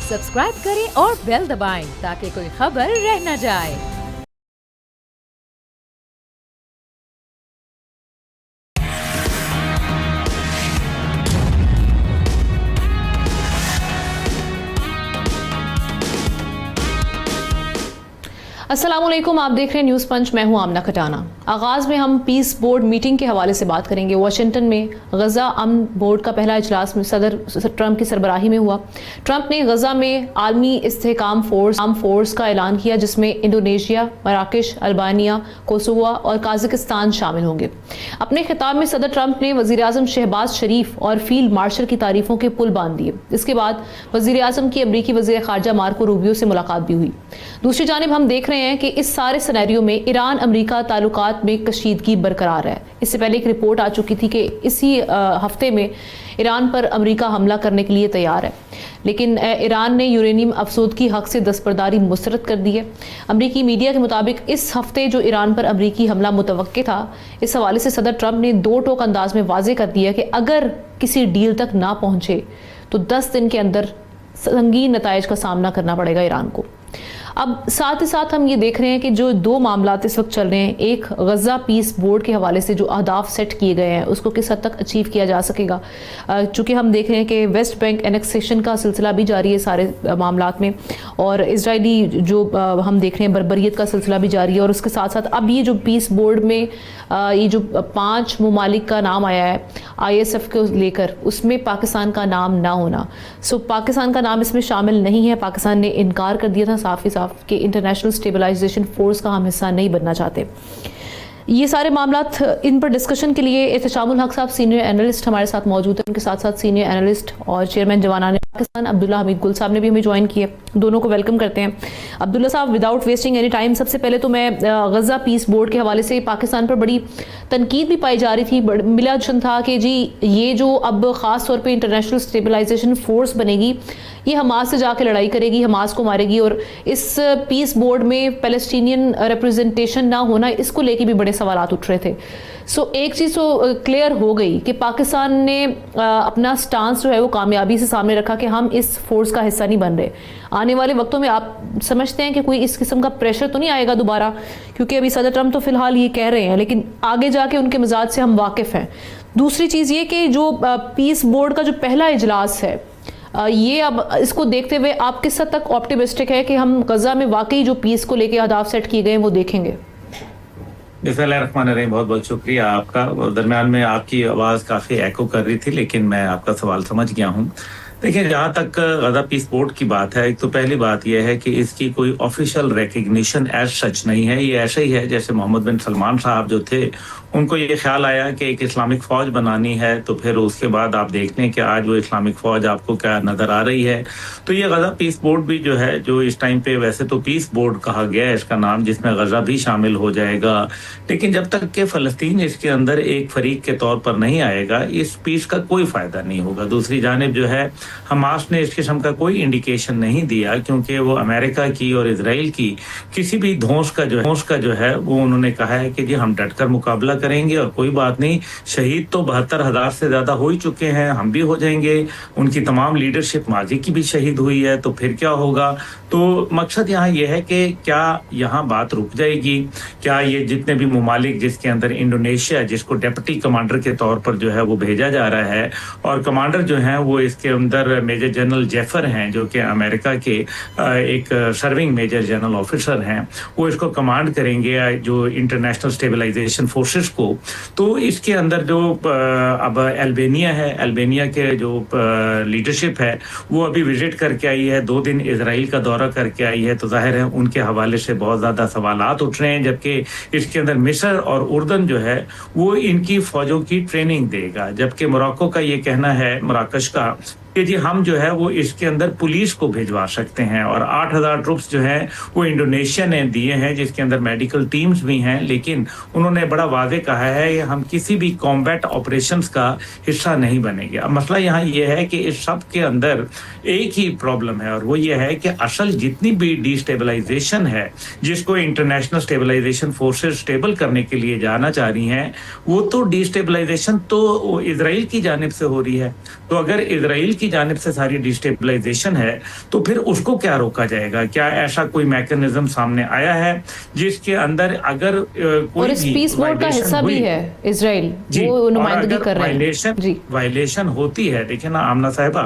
Subscribe करें और bell दबाएं ताकि कोई खबर रह न जाए। अस्सलामुअलैकुम, आप देख रहे हैं न्यूज़ पंच। मैं हूं आमना खटाना। आगाज़ में हम पीस बोर्ड मीटिंग के हवाले से बात करेंगे। वाशिंगटन में गज़ा अमन बोर्ड का पहला इजलास में सदर ट्रंप की सरबराही में हुआ। ट्रंप ने गज़ा में आलमी इस्तेहकाम फोर्स का ऐलान किया, जिसमें इंडोनेशिया, मराकश, अल्बानिया, कोसोवो और काज़ाकिस्तान शामिल होंगे। अपने खिताब में सदर ट्रंप ने वज़ीर आज़म शहबाज शरीफ और फील्ड मार्शल की तारीफों के पुल बांध दिए। इसके बाद वज़ीर आज़म की अमरीकी वज़ीर ख़ारजा मार्को रूबियो से मुलाकात भी हुई। दूसरी जानिब हम देख रहे हैं कि इस सारे सिनेरियो में ईरान अमेरिका ताल्लुकात में कशीदगी बरकरार है। इससे पहले एक रिपोर्ट आ चुकी थी कि इसी हफ्ते में ईरान पर अमेरिका हमला करने के लिए तैयार है, लेकिन ईरान ने यूरेनियम अफसोदगी हक से दस्तबरदारी मुस्तरद कर दी है। अमरीकी मीडिया के मुताबिक इस हफ्ते जो ईरान पर अमरीकी हमला मुतवक्के था, इस हवाले से सदर ट्रंप ने दो टोक अंदाज में वाजे कर दिया कि अगर किसी डील तक ना पहुंचे तो 10 दिन के अंदर संगीन नताइज का सामना करना पड़ेगा ईरान को। अब साथ ही साथ हम ये देख रहे हैं कि जो दो मामलात इस वक्त चल रहे हैं, एक गज़ा पीस बोर्ड के हवाले से जो अहदाफ सेट किए गए हैं उसको किस हद तक अचीव किया जा सकेगा, चूँकि हम देख रहे हैं कि वेस्ट बैंक एनेक्सेशन का सिलसिला भी जारी है सारे मामलात में, और इजरायली जो हम देख रहे हैं बर्बरियत का सिलसिला भी जारी है। और उसके साथ साथ अब ये जो पीस बोर्ड में ये जो 5 ममालिक का नाम आया है ISF को लेकर, उसमें पाकिस्तान का नाम ना होना, पाकिस्तान का नाम इसमें शामिल नहीं है। पाकिस्तान ने इनकार कर दिया था साफ ही साफ कि इंटरनेशनल स्टेबलाइजेशन फोर्स का हम हिस्सा नहीं बनना चाहते। ये सारे मामलात इन पर डिस्कशन के लिए एहतशामुल हक साहब सीनियर एनालिस्ट हमारे साथ मौजूद हैं। उनके साथ साथ सीनियर एनालिस्ट और चेयरमैन जवानाने पाकिस्तान अब्दुल्ला हमीद गुल साहब ने भी हमें ज्वाइन किया। दोनों को वेलकम करते हैं। अब्दुल्ला साहब, विदाउट वेस्टिंग एनी टाइम, सबसे पहले तो मैं गज़ा पीस बोर्ड के हवाले से पाकिस्तान पर बड़ी तनकीद भी पाई जा रही थी, मिला जुन था कि जी ये जो अब ख़ास तौर पर इंटरनेशनल स्टेबलाइजेशन फोर्स बनेगी, ये हमास से जाके लड़ाई करेगी, हमास को मारेगी, और इस पीस बोर्ड में पैलेस्टीनियन रिप्रेजेंटेशन ना होना, इसको लेके भी बड़े सवालात उठ रहे थे। एक चीज़ तो क्लियर हो गई कि पाकिस्तान ने अपना स्टांस जो है वो कामयाबी से सामने रखा कि हम इस फोर्स का हिस्सा नहीं बन रहे। आने वाले वक्तों में आप समझते हैं कि कोई इस किस्म का प्रेशर तो नहीं आएगा दोबारा, क्योंकि अभी सदर ट्रंप तो फिलहाल ये कह रहे हैं, लेकिन आगे जाके उनके मिजाज से हम वाकिफ़ हैं। दूसरी चीज़ ये कि जो पीस बोर्ड का जो पहला इजलास है, ये अब इसको देखते हुए आप किस हद तक ऑप्टिमिस्टिक है कि हम गज़ा में वाकई जो पीस को लेके अहदाफ सेट किए गए वो देखेंगे? बिस्मिल्लाहिर्रहमानिर्रहीम, बहुत बहुत शुक्रिया आपका। दरमियान में आपकी आवाज़ काफ़ी एको कर रही थी, लेकिन मैं आपका सवाल समझ गया हूँ। देखिए, जहाँ तक गज़ा पीस बोर्ड की बात है, एक तो पहली बात यह है कि इसकी कोई ऑफिशियल रिकग्निशन एज सच नहीं है। ये ऐसा ही है जैसे मोहम्मद बिन सलमान साहब जो थे, उनको ये ख्याल आया कि एक इस्लामिक फ़ौज बनानी है, तो फिर उसके बाद आप देख लें कि आज वो इस्लामिक फ़ौज आपको क्या नज़र आ रही है। तो ये गज़ा पीस बोर्ड भी जो है, जो इस टाइम पे वैसे तो पीस बोर्ड कहा गया है इसका नाम, जिसमें गज़ा भी शामिल हो जाएगा, लेकिन जब तक कि फ़लस्तीन इसके अंदर एक फरीक के तौर पर नहीं आएगा, इस पीस का कोई फ़ायदा नहीं होगा। दूसरी जानिब जो है, हमास ने इस किस्म का कोई इंडिकेशन नहीं दिया, क्योंकि वो अमेरिका की और इजराइल की किसी भी धौंस का जो है वो उन्होंने कहा है कि जी हम डटकर मुकाबला करेंगे और कोई बात नहीं, शहीद तो 72,000 से ज़्यादा हो ही चुके हैं, हम भी हो जाएंगे, उनकी तमाम लीडरशिप माजी की भी शहीद हुई है, तो फिर क्या होगा। तो मकसद यहाँ यह है कि क्या यहाँ बात रुक जाएगी, क्या ये जितने भी ममालिक, जिसके अंदर इंडोनेशिया, जिसको डिप्टी कमांडर के तौर पर जो है वो भेजा जा रहा है, और कमांडर जो हैं वो इसके अंदर मेजर जनरल जेफर हैं, जो कि अमेरिका के एक सर्विंग मेजर जनरल ऑफिसर हैं, वो इसको कमांड करेंगे जो इंटरनेशनल स्टेबलाइजेशन फोर्सेस को। तो इसके अंदर जो अब अल्बानिया है, अल्बानिया के जो लीडरशिप है वो अभी विजिट करके आई है, 2 दिन इजराइल का दौरा करके आई है, तो जाहिर है उनके हवाले से बहुत ज़्यादा सवालात उठ रहे हैं। जबकि इसके अंदर मिस्र और उर्दन जो है वो इनकी फ़ौजों की ट्रेनिंग देगा, जबकि मोरक्को का ये कहना है, मराकश का, कि जी हम जो है वो इसके अंदर पुलिस को भिजवा सकते हैं, और 8,000 ट्रुप्स जो हैं वो इंडोनेशिया ने दिए हैं, जिसके अंदर मेडिकल टीम्स भी हैं, लेकिन उन्होंने बड़ा वाज़े कहा है कि हम किसी भी कॉम्बैट ऑपरेशंस का हिस्सा नहीं बनेंगे। अब मसला यहाँ ये है कि इस सब के अंदर एक ही प्रॉब्लम है, और वो ये है कि असल जितनी भी डिस्टेबलाइजेशन है, जिसको इंटरनेशनल स्टेबलाइजेशन फोर्सेस स्टेबल करने के लिए जाना चाह रही हैं, वो तो डिस्टेबलाइजेशन तो इजराइल की जानिब से हो रही है। तो अगर इजराइल की जानिब से सारी डिस्टेबलाइजेशन है, तो फिर उसको क्या रोका जाएगा? क्या ऐसा कोई मैकेनिज्म सामने आया है जिसके अंदर अगर कोई और इस पीस बोर्ड का हिस्सा भी है इजराइल, वो नुमाइंदगी कर रहे हैं। वायलेशन होती है, देखिए ना आमना साहिबा,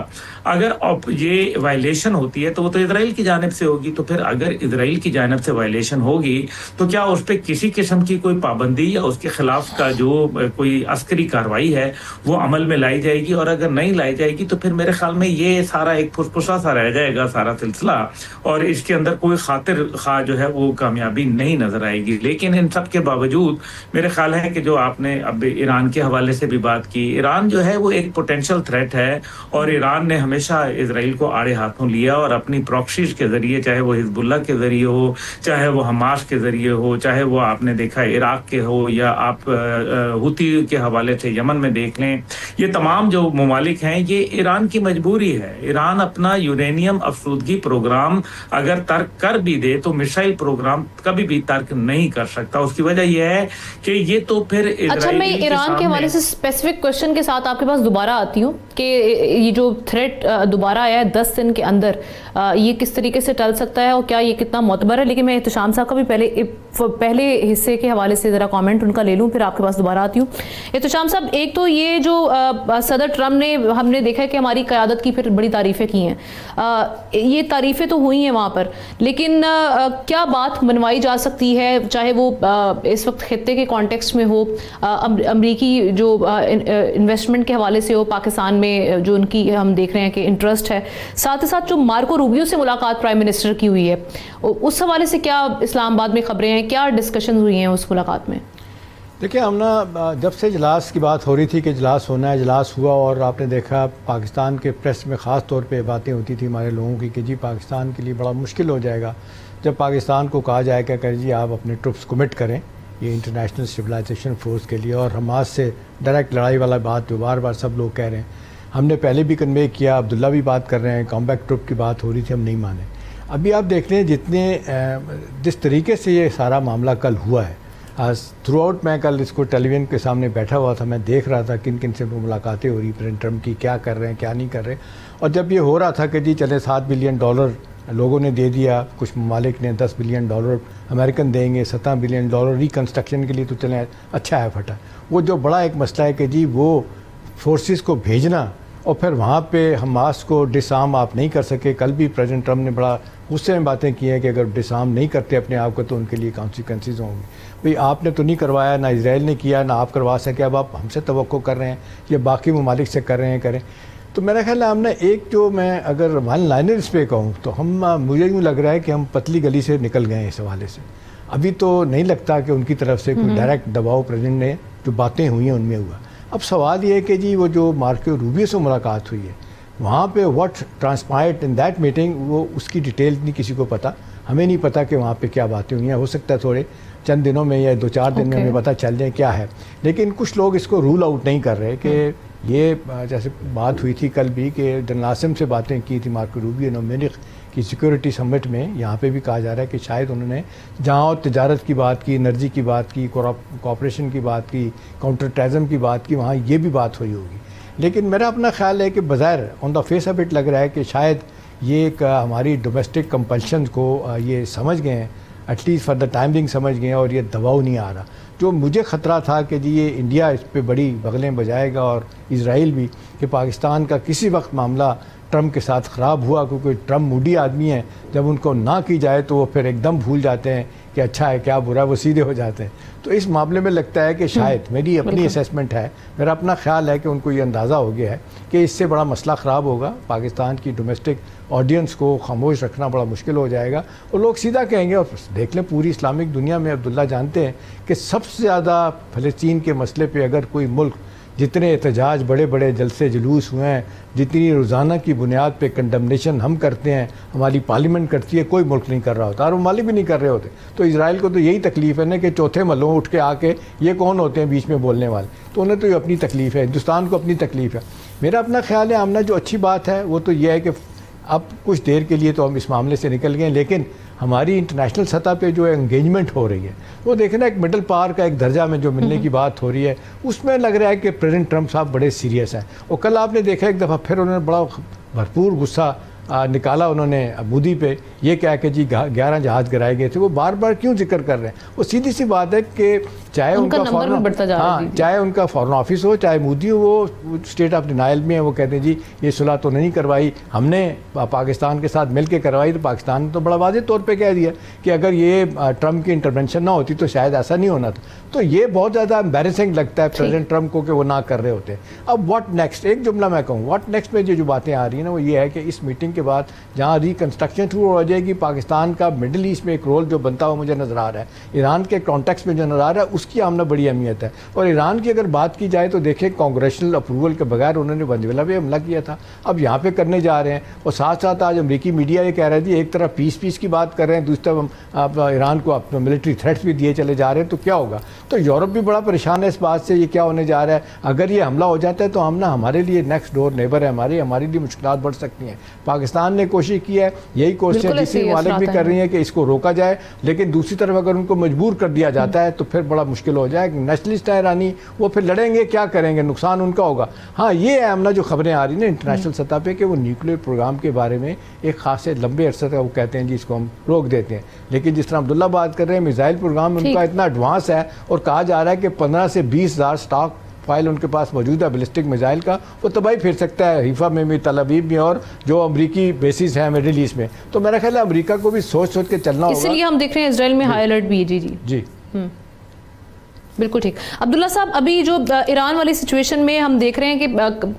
अगर ये वायलेशन होती है तो वो तो इजराइल की जानिब से होगी, तो फिर अगर इजराइल की जानिब से वायलेशन होगी तो क्या उस पर किसी किस्म की कोई पाबंदी या उसके खिलाफ का जो कोई अस्करी कार्रवाई है वो अमल में लाई जाएगी? और अगर नहीं लाई जाएगी तो फिर मेरे ख्याल में ये सारा एक फुसफुसा सा रह जाएगा सारा सिलसिला, और इसके अंदर कोई खातिर खा जो है वो कामयाबी नहीं नजर आएगी। लेकिन इन सब के बावजूद मेरे ख्याल है कि जो आपने अब ईरान के हवाले से भी बात की, ईरान जो है वो एक पोटेंशियल थ्रेट है, और ईरान ने हमेशा इजराइल को आड़े हाथों लिया और अपनी प्रॉक्सीज के जरिए, चाहे वो हिजबुल्लाह के जरिए हो, चाहे वो हमास के जरिए हो, चाहे वो आपने देखा इराक के हो, या आप हुती के हवाले से यमन में देख लें, ये तमाम जो ममालिक हैं ये ईरान की मजबूरी है। ईरान अपना यूरेनियम अफसूदगी प्रोग्राम अगर तर्क कर भी दे तो मिसाइल प्रोग्राम कभी भी तर्क नहीं कर सकता। उसकी वजह यह है कि ये तो फिर अच्छा, मैं ईरान के हवाले से स्पेसिफिक क्वेश्चन के साथ आपके पास दोबारा आती हूँ कि ये जो थ्रेट दोबारा आया है 10 दिन के अंदर, ये किस तरीके से टल सकता है और क्या ये कितना मोतबर है? लेकिन मैं एहतशाम साहब का भी पहले हिस्से के हवाले से ज़रा कमेंट उनका ले लूँ, फिर आपके पास दोबारा आती हूँ। एहतशाम साहब, एक तो ये जो सदर ट्रम्प ने, हमने देखा है कि हमारी क़यादत की फिर बड़ी तारीफ़ें की हैं, ये तारीफ़ें तो हुई हैं वहाँ पर, लेकिन क्या बात मनवाई जा सकती है, चाहे वो इस वक्त खित्ते के कॉन्टेक्स्ट में हो, अमरीकी जो इन्वेस्टमेंट के हवाले से हो, पाकिस्तान में जो उनकी हम देख रहे हैं कि इंटरेस्ट है, साथ ही साथ जो मार्को रूबियो से मुलाकात प्राइम मिनिस्टर की हुई है, उस हवाले से क्या इस्लामाबाद में खबरें हैं, क्या डिस्कशन हुई हैं उस मुलाकात में? देखिए, हम ना जब से इजलास की बात हो रही थी कि इजलास होना है, इजलास हुआ, और आपने देखा पाकिस्तान के प्रेस में ख़ास तौर पे बातें होती थी हमारे लोगों की कि जी पाकिस्तान के लिए बड़ा मुश्किल हो जाएगा जब पाकिस्तान को कहा जाएगा कि जी आप अपने ट्रुप्स कमिट करें ये इंटरनेशनल स्टेबलाइजेशन फोर्स के लिए, और हमास से डायरेक्ट लड़ाई वाला बात जो बार बार सब लोग कह रहे हैं। हमने पहले भी कन्वे किया, अब्दुल्ला भी बात कर रहे हैं, कॉम्बैक्ट ट्रुप की बात हो रही थी, हम नहीं माने। अभी आप देख लें जिस तरीके से ये सारा मामला कल हुआ है, थ्रू आउट मैं कल इसको टेलीविज़न के सामने बैठा हुआ था, मैं देख रहा था किन किन से मुलाकातें हो रही प्रेसिडेंट ट्रम्प की, क्या कर रहे हैं क्या नहीं कर रहे। और जब ये हो रहा था कि जी चले $7 बिलियन लोगों ने दे दिया, कुछ ममालिक ने $10 बिलियन अमेरिकन देंगे, $17 बिलियन रिकन्स्ट्रक्शन के लिए, तो चलें अच्छा है फटा। वो जो बड़ा एक मसला है कि जी वो फोर्सेस को भेजना और फिर वहाँ पे हमास को डिसआर्म आप नहीं कर सके। कल भी प्रेसिडेंट ट्रम्प ने बड़ा गुस्से में बातें की हैं कि अगर डिसआर्म नहीं करते अपने आप को तो उनके लिए कॉन्सिक्वेंसेस होंगे। भाई आपने तो नहीं करवाया, ना इजराइल ने किया, ना आप करवा सके, अब आप हमसे तवक्को कर रहे हैं या बाकी ममालिक से कर रहे हैं, करें। तो मेरा ख्याल है हमने एक जो मैं अगर वन लाइनर्स पे कहूँ तो मुझे यूँ लग रहा है कि हम पतली गली से निकल गए हैं इस हवाले से। अभी तो नहीं लगता कि उनकी तरफ से कोई डायरेक्ट दबाव प्रेसिडेंट ने जो बातें हुई हैं उनमें हुआ। अब सवाल ये है कि जी वो जो मार्को रूबियो से मुलाकात हुई है वहाँ पे what transpired in that meeting, वो उसकी डिटेल नहीं किसी को पता, हमें नहीं पता कि वहाँ पे क्या बातें हुई हैं। हो सकता है थोड़े चंद दिनों में या 2-4 दिन में हमें पता चल जाए क्या है। लेकिन कुछ लोग इसको रूल आउट नहीं कर रहे कि ये जैसे बात हुई थी कल भी कि जनरल आसिम से बातें की थी मार्को रूबियो ने म्यूनिख की सिक्योरिटी समिट में। यहाँ पे भी कहा जा रहा है कि शायद उन्होंने जहाँ तजारत की बात की, एनर्जी की बात की, कॉपरेशन की बात की, काउंटर टेररिज्म की बात की, वहाँ ये भी बात हुई होगी। लेकिन मेरा अपना ख्याल है कि बज़ाहिर on the face of it लग रहा है कि शायद ये एक हमारी डोमेस्टिक कंपल्शन को ये समझ गए हैं, at least for the time being समझ गए हैं, और ये दबाव नहीं आ रहा। जो मुझे ख़तरा था कि जी ये इंडिया इस पे बड़ी बगलें बजाएगा और इजराइल भी, कि पाकिस्तान का किसी वक्त मामला ट्रम्प के साथ ख़राब हुआ, क्योंकि ट्रम्प मूडी आदमी है, जब उनको ना की जाए तो वो फिर एकदम भूल जाते हैं कि अच्छा है क्या बुरा है, वो सीधे हो जाते हैं। तो इस मामले में लगता है कि शायद मेरी अपनी असेसमेंट है, मेरा अपना ख्याल है कि उनको ये अंदाज़ा हो गया है कि इससे बड़ा मसला ख़राब होगा, पाकिस्तान की डोमेस्टिक ऑडियंस को खामोश रखना बड़ा मुश्किल हो जाएगा और लोग सीधा कहेंगे। और देख लें पूरी इस्लामिक दुनिया में अब्दुल्ला जानते हैं कि सबसे ज़्यादा फ़लस्तीन के मसले पर अगर कोई मुल्क, जितने एहतजाज बड़े बड़े जलसे जुलूस हुए हैं, जितनी रोज़ाना की बुनियाद पे कंडमनेशन हम करते हैं, हमारी पार्लियामेंट करती है, कोई मुल्क नहीं कर रहा होता और ममालिक भी नहीं कर रहे होते। तो इजराइल को तो यही तकलीफ़ है ना कि चौथे मल्लों उठ के आके ये कौन होते हैं बीच में बोलने वाले, तो उन्हें तो ये अपनी तकलीफ़ है, हिंदुस्तान को अपनी तकलीफ़ है। मेरा अपना ख्याल है आमना जो अच्छी बात है वो तो ये है कि اب کچھ دیر کے لیے تو ہم اس معاملے سے نکل گئے، لیکن ہماری انٹرنیشنل سطح پہ جو انگیجمنٹ ہو رہی ہے وہ دیکھیں نا، ایک مڈل پاور کا ایک درجہ میں جو ملنے کی بات ہو رہی ہے، اس میں لگ رہا ہے کہ پریزیڈنٹ ٹرمپ صاحب بڑے سیریس ہیں. اور کل آپ نے دیکھا ایک دفعہ پھر انہوں نے بڑا بھرپور غصہ نکالا انہوں نے مودی پہ، یہ کہا کہ جی 11 جہاز گرائے گئے تھے. وہ بار بار کیوں ذکر کر رہے ہیں؟ وہ سیدھی سی بات ہے کہ چاہے ان کا چاہے ان کا فارن آفس ہو، چاہے مودی ہو، وہ اسٹیٹ آف ڈینائل میں ہیں. وہ کہتے ہیں جی یہ صلح تو نہیں کروائی ہم نے، پاکستان کے ساتھ مل کے کروائی. تو پاکستان نے تو بڑا واضح طور پہ کہہ دیا کہ اگر یہ ٹرمپ کی انٹرونشن نہ ہوتی تو شاید ایسا نہیں ہونا تھا. تو یہ بہت زیادہ امبیرسنگ لگتا ہے پریزیڈنٹ ٹرمپ کو کہ وہ نہ کر رہے ہوتے. اب واٹ نیکسٹ، ایک جملہ میں کہوں، واٹ نیکسٹ میں جو باتیں آ رہی ہیں نا وہ یہ ہے کہ اس میٹنگ کے بعد جہاں ریکنسٹرکشن شروع ہو جائے گی، پاکستان کا مڈل ایسٹ میں ایک رول جو بنتا ہوا مجھے نظر آ رہا ہے، ایران کے کانٹیکس میں جو نظر آ رہا ہے، اس کی آمنا بڑی اہمیت ہے. اور ایران کی اگر بات کی جائے تو دیکھیں کانگریشنل اپروول کے بغیر انہوں نے ونزویلا پہ حملہ کیا تھا، اب یہاں پہ کرنے جا رہے ہیں. اور ساتھ ساتھ آج امریکی میڈیا یہ کہہ رہا ہے جی ایک طرف پیس کی بات کر رہے ہیں، دوسری طرف ایران کو اپنا ملٹری تھریٹس بھی دیے چلے جا رہے ہیں. تو کیا ہوگا؟ تو یورپ بھی بڑا پریشان ہے اس بات سے، یہ کیا ہونے جا رہا ہے. اگر یہ حملہ ہو جاتا ہے تو ہمارے لیے نیکسٹ ڈور نیبر ہے، ہمارے لیے مشکلات بڑھ سکتی ہیں. پاکستان نے کوشش کی ہے، یہی کوششیں دوسری ممالک بھی کر رہی ہیں کہ اس کو روکا جائے، لیکن دوسری طرف اگر ان کو مجبور کر دیا جاتا ہے تو پھر بڑا مشکل ہو جائے. نیشنلسٹ ہے ایرانی، وہ پھر لڑیں گے، کیا کریں گے، نقصان ان کا ہوگا. ہاں یہ آمنا جو خبریں آ رہی ہیں نا انٹرنیشنل سطح پہ کہ وہ نیوکلیر پروگرام کے بارے میں ایک خاصے لمبے عرصے تک وہ کہتے ہیں جی اس کو ہم روک دیتے ہیں، لیکن جس طرح عبداللہ بات کر رہے ہیں میزائل پروگرام ان کا اتنا ایڈوانس ہے، اور کہا جا رہا ہے کہ 15 سے 20 ہزار سٹاک فائل ان کے پاس موجود ہے بیلسٹک میزائل کا، وہ تباہی پھیر سکتا ہے حیفا میں بھی، تل ابیب میں، اور جو امریکی بیسز ہیں مڈل ایسٹ میں. تو میرا خیال ہے امریکہ کو بھی سوچ کے چلنا ہوگا. اس لیے ہم دیکھ رہے ہیں اسرائیل میں ہائی الرٹ بھی. جی بالکل ٹھیک. عبداللہ صاحب، ابھی جو ایران والی سچویشن میں ہم دیکھ رہے ہیں کہ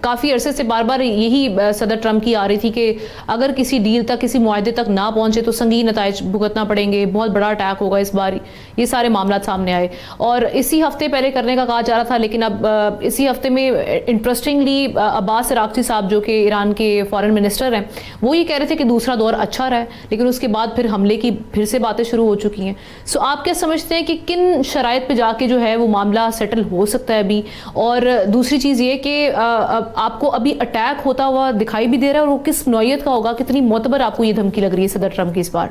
کافی عرصے سے بار بار یہی صدر ٹرمپ کی آ رہی تھی کہ اگر کسی ڈیل تک، کسی معاہدے تک نہ پہنچے تو سنگین نتائج بھگتنا پڑیں گے، بہت بڑا اٹیک ہوگا اس بار. یہ سارے معاملات سامنے آئے اور اسی ہفتے پہلے کرنے کا کہا جا رہا تھا، لیکن اب اسی ہفتے میں انٹرسٹنگلی عباس عراقچی صاحب جو کہ ایران کے فارن منسٹر ہیں، وہ یہ کہہ رہے تھے کہ دوسرا دور اچھا رہا ہے، لیکن اس کے بعد پھر حملے کی پھر سے باتیں شروع ہو چکی ہیں. سو آپ کیا سمجھتے ہیں کہ کن شرائط پہ جا کے جو ہے وہ معاملہ سیٹل ہو سکتا ہے ابھی؟ اور دوسری چیز یہ کہ آپ کو ابھی اٹیک ہوتا ہوا دکھائی بھی دے رہا ہے، اور وہ کس نوعیت کا ہوگا؟ کتنی معتبر آپ کو یہ دھمکی لگ رہی ہے صدر ٹرمپ کی اس بار؟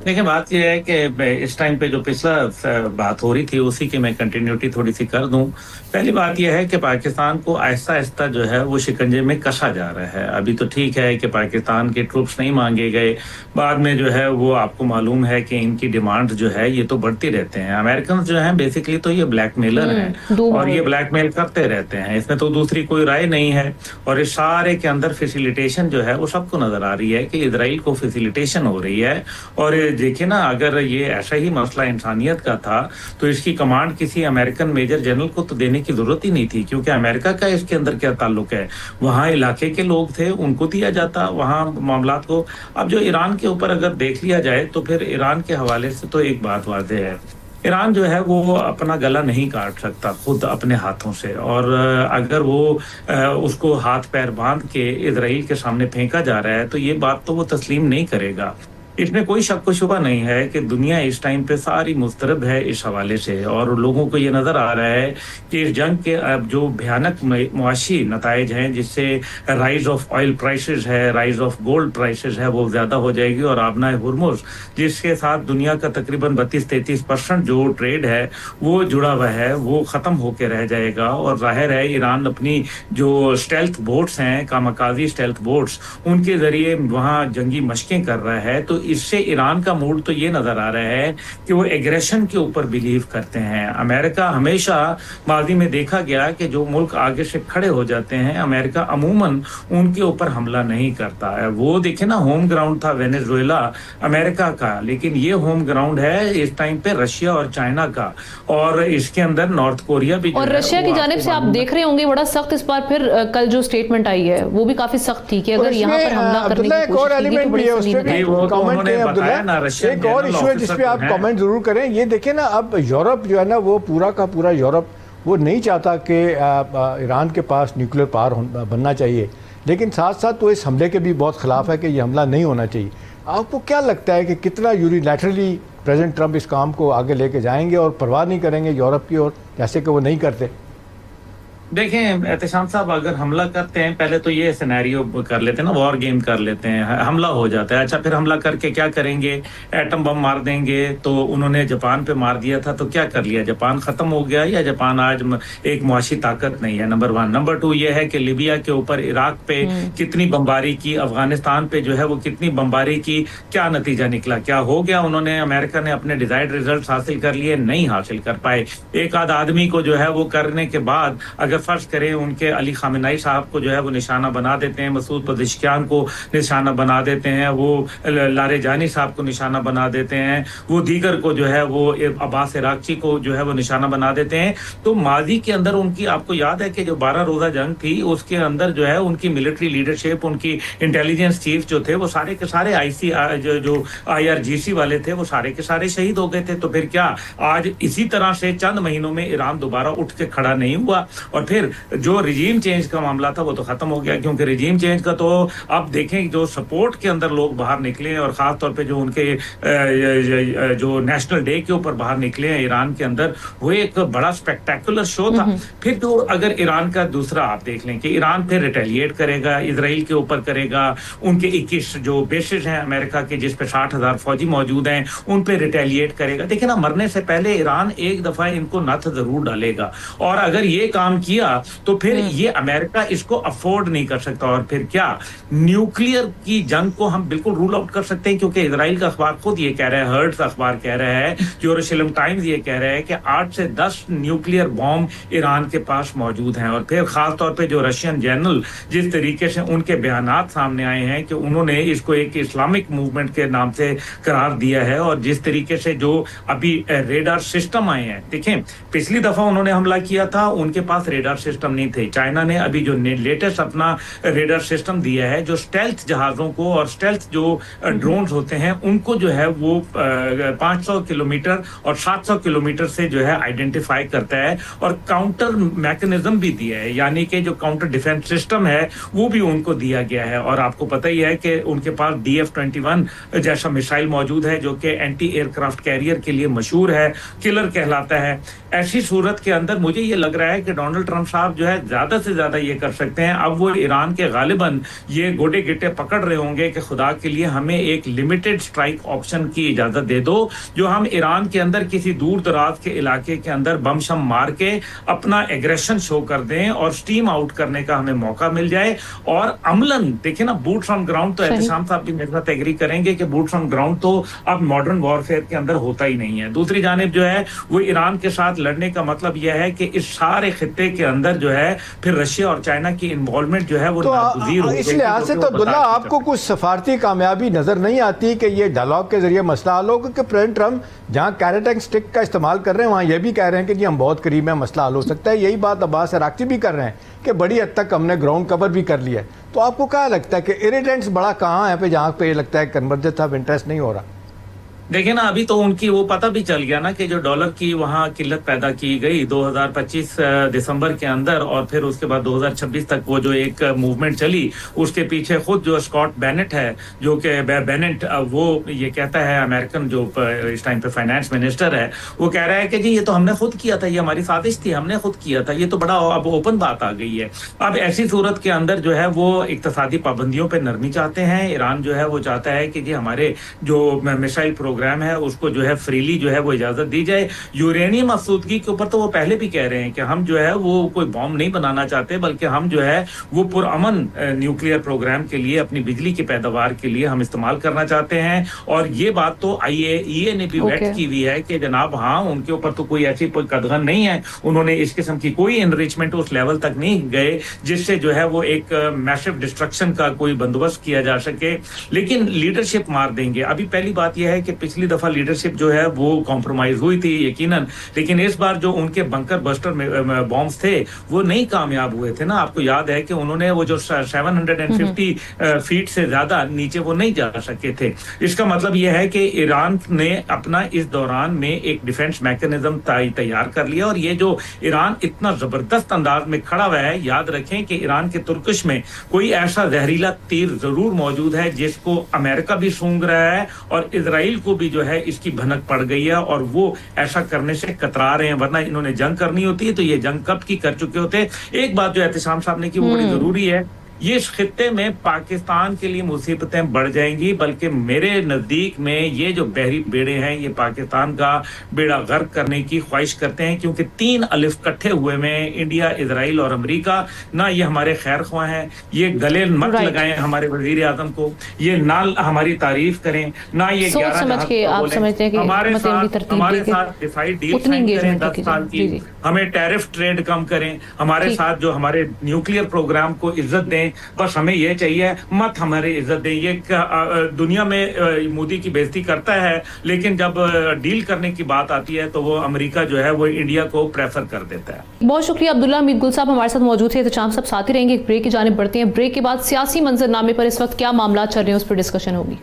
دیکھیں بات یہ ہے کہ اس ٹائم پہ جو پچھلا بات ہو رہی تھی اسی کی میں کنٹینیوٹی تھوڑی سی کر دوں. پہلی بات یہ ہے کہ پاکستان کو آہستہ آہستہ جو ہے وہ شکنجے میں کسا جا رہا ہے. ابھی تو ٹھیک ہے کہ پاکستان کے ٹروپس نہیں مانگے گئے، بعد میں جو ہے وہ آپ کو معلوم ہے کہ ان کی ڈیمانڈ جو ہے یہ تو بڑھتی رہتے ہیں. امریکنز جو ہیں بیسکلی تو یہ بلیک میلر ہیں اور یہ بلیک میل کرتے رہتے ہیں، اس میں تو دوسری کوئی رائے نہیں ہے. اور اس سارے کے اندر فیسیلیٹیشن جو ہے وہ سب کو نظر آ رہی ہے کہ اسرائیل کو فیسیلیٹیشن ہو رہی ہے. اور دیکھیں نا، اگر یہ ایسا ہی مسئلہ انسانیت کا تھا تو اس کی کمانڈ کسی امریکن میجر جنرل کو تو دینے کی ضرورت ہی نہیں تھی، کیونکہ امریکہ کا اس کے اندر کیا تعلق ہے؟ وہاں علاقے کے لوگ تھے، ان کو دیا جاتا وہاں معاملات کو. اب جو ایران کے اوپر اگر دیکھ لیا جائے تو پھر ایران کے حوالے سے تو ایک بات واضح ہے، ایران جو ہے وہ اپنا گلا نہیں کاٹ سکتا خود اپنے ہاتھوں سے. اور اگر وہ اس کو ہاتھ پیر باندھ کے اسرائیل کے سامنے پھینکا جا رہا ہے تو یہ بات تو وہ تسلیم نہیں کرے گا. اس میں کوئی شک و شبہ نہیں ہے کہ دنیا اس ٹائم پہ ساری مضطرب ہے اس حوالے سے، اور لوگوں کو یہ نظر آ رہا ہے کہ اس جنگ کے اب جو بھیانک معاشی نتائج ہیں، جس سے رائز آف آئل پرائسز ہے، رائز آف گولڈ پرائسز ہے، وہ زیادہ ہو جائے گی. اور آبنائے ہرمز جس کے ساتھ دنیا کا تقریباً 32-33% جو ٹریڈ ہے وہ جڑا ہوا ہے، وہ ختم ہو کے رہ جائے گا. اور ظاہر ہے ایران اپنی جو اسٹیلتھ بوٹس ہیں، کامکازی اسٹیلتھ بوٹس، ان کے ذریعے وہاں جنگی مشقیں کر رہا ہے. تو اس سے ایران کا موڈ تو یہ نظر آ رہا ہے کہ وہ ایگریشن کے اوپر بلیو کرتے ہیں. امریکہ ہمیشہ ماضی میں دیکھا گیا کہ جو ملک آگے سے کھڑے ہو جاتے ہیں امریکہ عموماً ان کے اوپر حملہ نہیں کرتا ہے. وہ دیکھیں نا، ہوم گراؤنڈ تھا وینیزویلا امریکہ کا، لیکن یہ ہوم گراؤنڈ ہے اس ٹائم پہ رشیا اور چائنا کا، اور اس کے اندر نارتھ کوریا بھی. اور رشیا کی جانب سے آپ دیکھ رہے ہوں گے بڑا سخت اس بار پھر کل جو اسٹیٹمنٹ آئی ہے وہ بھی کافی سخت تھی کہ اگر یہاں پر حملہ کرنے کی کوشش کی تو ایک اور ایشو ہے جس پہ آپ کامنٹ ضرور کریں. یہ دیکھیں نا، اب یورپ جو ہے نا وہ پورا کا پورا یورپ وہ نہیں چاہتا کہ ایران کے پاس نیوکلیر پاور بننا چاہیے، لیکن ساتھ ساتھ وہ اس حملے کے بھی بہت خلاف ہے کہ یہ حملہ نہیں ہونا چاہیے. آپ کو کیا لگتا ہے کہ کتنا یونیلیٹرلی پریزیڈنٹ ٹرمپ اس کام کو آگے لے کے جائیں گے اور پرواہ نہیں کریں گے یورپ کی، اور جیسے کہ وہ نہیں کرتے؟ देखें एहतशाम साहब, अगर हमला करते हैं पहले तो ये सिनेरियो कर लेते हैं ना, वॉर गेम कर लेते हैं, हमला हो जाता है। अच्छा, फिर हमला करके क्या करेंगे? एटम बम मार देंगे। तो उन्होंने जापान पे मार दिया था, तो क्या कर लिया? जापान खत्म हो गया या जापान आज एक मुआशी ताकत नहीं है? नंबर 1। नंबर 2 ये है कि लीबिया के ऊपर, इराक पे कितनी बमबारी की, अफगानिस्तान पे जो है वो कितनी बमबारी की, क्या नतीजा निकला? क्या हो गया? उन्होंने, अमेरिका ने अपने डिजायर्ड रिजल्ट हासिल कर लिए? नहीं हासिल कर पाए। एक आध आदमी को जो है वो करने के बाद अगर फर्ज करें उनके अली खामेनी साहब को जो है वो निशाना बना देते हैं, मसूद पज़ेश्कियान को निशाना बना देते हैं, वो लारेजानी साहब को निशाना बना देते हैं, वो दीगर को जो है वो अब्बास इराक़ची को जो है वो निशाना बना देते हैं। तो माजी के अंदर उनकी, आपको याद है कि जो 12 रोज़ा जंग थी उसके अंदर जो है उनकी मिलिट्री लीडरशिप, उनकी इंटेलिजेंस चीफ जो थे वो सारे के सारे जो IRGC वाले थे वो सारे के सारे शहीद हो गए थे। तो फिर क्या आज इसी तरह से चंद महीनों में ईरान दोबारा उठ के खड़ा नहीं हुआ? और फिर जो रिजीम चेंज का मामला था वो तो खत्म हो गया, क्योंकि रिजीम चेंज का तो अब देखें जो सपोर्ट के अंदर लोग बाहर निकले हैं, और खास तौर पे जो उनके जो नेशनल डे के ऊपर बाहर निकले हैं ईरान के अंदर, वो एक बड़ा स्पेक्टेकुलर शो था। फिर तो अगर ईरान का दूसरा आप देख लें कि ईरान फिर रिटेलिएट करेगा, इजराइल के ऊपर करेगा, उनके 21 जो बेसेस हैं अमेरिका के जिस पे 60,000 फौजी मौजूद हैं उन पे रिटेलिएट करेगा। देखिए ना, मरने से पहले ईरान एक दफा इनको नथ जरूर डालेगा, और अगर ये काम किया तो फिर ये अमेरिका इसको अफोर्ड नहीं कर सकता। और फिर क्या न्यूक्लियर की जंग को हम बिल्कुल रूल आउट कर सकते हैं, क्योंकि इजराइल का अखबार खुद ये कह रहा है, हर्ट्स अखबार कह रहा है, जेरूसलम टाइम्स ये कह रहा है कि 8 से 10 न्यूक्लियर बॉम्ब ईरान के पास मौजूद हैं। और फिर खास तौर पे जो रशियन जनरल, जिस तरीके से उनके बयानात सामने आए हैं कि उन्होंने इसको एक इस्लामिक मूवमेंट के नाम से करार दिया है, और जिस तरीके से जो अभी रेडार सिस्टम आए हैं, देखें पिछली दफा उन्होंने हमला किया था उनके पास रेडार सिस्टम नहीं थे। चाइना ने अभी जो लेटेस्ट अपना रेडार सिस्टम दिया है, जो स्टेल्थ जहाजों को और स्टेल्थ जो ड्रोन्स होते हैं उनको जो है वो 500 किलोमीटर और 700 किलोमीटर से जो है आइडेंटिफाई करता है, और काउंटर मैकेनिज्म भी दिया है, यानी कि जो काउंटर डिफेंस सिस्टम है वो भी उनको दिया गया है। और आपको पता ही है कि उनके पास DF-21 जैसा मिसाइल मौजूद है जो कि एंटी एयरक्राफ्ट कैरियर के लिए मशहूर है, किलर कहलाता है। ऐसी सूरत के अंदर मुझे ये लग रहा है कि डोनाल्ड ट्रंप साहब जो है ज्यादा से ज्यादा ये कर सकते हैं। अब वो ईरान के गालिबन ये गोटे गिट्टे पकड़ रहे होंगे कि खुदा के लिए हमें एक लिमिटेड स्ट्राइक ऑप्शन की इजाजत दे दो, जो हम ईरान के अंदर किसी दूर दराज के इलाके के अंदर बम शम मार के अपना एग्रेशन शो कर दें और स्टीम आउट करने का हमें मौका मिल जाए। और अमलन देखिए ना, बूट्स ऑन ग्राउंड तो एहतशाम साहब भी मेरे साथ एग्री करेंगे कि बूट्स ऑन ग्राउंड तो अब मॉडर्न वॉरफेयर के अंदर होता ही नहीं है। दूसरी जानिब जो है वो ईरान के साथ लड़ने का मतलब यह है कि इस सारे खित्ते के अंदर जो है फिर रशिया और चाइना की इन्वॉल्वमेंट जो है वो नागुज़ीर हो गई। इस लिहाज से तो अब्दुल्ला आपको कुछ सफारती कामयाबी नजर नहीं आती कि ये डायलॉग के जरिए मसला हल हो, क्योंकि प्रेसिडेंट ट्रंप जहां कैरेट एंड स्टिक का इस्तेमाल कर रहे हैं वहां ये भी कह रहे हैं कि जी हम बहुत करीब है, मसला हल हो सकता है। यही बात अब्बास इराक़ची भी कर रहे हैं कि बड़ी हद तक हमने ग्राउंड कवर भी कर लिया है। तो आपको क्या लगता है कि इरिटेंट्स बड़ा कहाँ है पे जहाँ पे लगता है कन्वर्जेंस ऑफ इंटरेस्ट नहीं हो रहा? देखिए ना, अभी तो उनकी वो पता भी चल गया ना कि जो डॉलर की वहाँ किल्लत पैदा की गई 2025 दिसंबर के अंदर, और फिर उसके बाद 2026 तक वो जो एक मूवमेंट चली, उसके पीछे खुद जो स्कॉट बेनेट है, जो कि बेनेट वो ये कहता है, अमेरिकन जो इस टाइम पे फाइनेंस मिनिस्टर है, वो कह रहा है कि जी ये तो हमने खुद किया था, ये हमारी साजिश थी, हमने खुद किया था, ये तो बड़ा अब ओपन बात आ गई है। अब ऐसी सूरत के अंदर जो है वो इक्तिसादी पाबंदियों पर नरमी चाहते हैं। ईरान जो है वो चाहता है कि जी हमारे जो मिसाइल प्रोग्राम है उसको जो है फ्रीली जो है वो इजाजत दी जाए। यूरेनियम आसूदगी के ऊपर तो वो पहले भी कह रहे हैं कि हम जो है वो कोई बॉम्ब नहीं बनाना चाहते, बल्कि हम जो है वो पुरअमन न्यूक्लियर प्रोग्राम के लिए, अपनी बिजली की पैदावार के लिए हम इस्तेमाल करना चाहते हैं। और ये बात तो IAEA ने भी व्यक्त की हुई है कि जनाब हाँ, उनके ऊपर तो कोई ऐसी कोई कदगन नहीं है, उन्होंने इस किस्म की कोई एनरिचमेंट उस लेवल तक नहीं गए जिससे जो है वो एक मैसिव डिस्ट्रक्शन का कोई बंदोबस्त किया जा सके। लेकिन लीडरशिप मार देंगे। अभी पहली बात यह है कि पिछली दफा लीडरशिप जो है वो कॉम्प्रोमाइज हुई थी यकीनन, लेकिन इस बार जो उनके बंकर बस्टर बॉम्ब्स थे वो नहीं कामयाब हुए थे ना। आपको याद है कि उन्होंने वो जो 750 फीट से ज्यादा नीचे वो नहीं जा सके थे। इसका मतलब यह है कि ईरान ने अपना इस दौरान में एक डिफेंस मैकेनिज्म तैयार कर लिया, और ये जो ईरान इतना जबरदस्त अंदाज में खड़ा हुआ है, याद रखें कि ईरान के तुर्किश में कोई ऐसा जहरीला तीर जरूर मौजूद है जिसको अमेरिका भी सूंघ रहा है और इजराइल को भी जो है इसकी भनक पड़ गई है और वो ऐसा करने से कतरा रहे हैं, वरना इन्होंने जंग करनी होती है तो ये जंग कब की कर चुके होते। एक बात जो एहतिशाम साहब ने की वो बड़ी जरूरी है, ये इस खित्ते में पाकिस्तान के लिए मुसीबतें बढ़ जाएंगी, बल्कि मेरे नज़दीक में ये जो बहरी बेड़े हैं ये पाकिस्तान का बेड़ा गर्क करने की ख्वाहिश करते हैं, क्योंकि 3 अलिफ इकट्ठे हुए में इंडिया, इजराइल और अमेरिका, ना ये हमारे खैर ख्वाह हैं, ये गले मत लगाएं हमारे वजीर आजम को, ये ना हमारी तारीफ करें, ना ये 11 हमारे साथ दिफाई डील करें 10 साल की, हमें टैरिफ ट्रेड कम करें, हमारे साथ जो हमारे न्यूक्लियर प्रोग्राम को इज्जत दें, बस हमें ये चाहिए, मत हमारी इज्जत दें। ये दुनिया में मोदी की बेइज्जती करता है, लेकिन जब डील करने की बात आती है तो वो अमेरिका जो है वो इंडिया को प्रेफर कर देता है। बहुत शुक्रिया अब्दुल्ला हमीद गुल साहब हमारे साथ मौजूद थे। एहतिशाम साहब साथ ही रहेंगे, एक ब्रेक की जानिब बढ़ते हैं। ब्रेक के बाद सियासी मंजरनामे पर इस वक्त क्या मामला चल रहे हैं उस पर डिस्कशन होगी।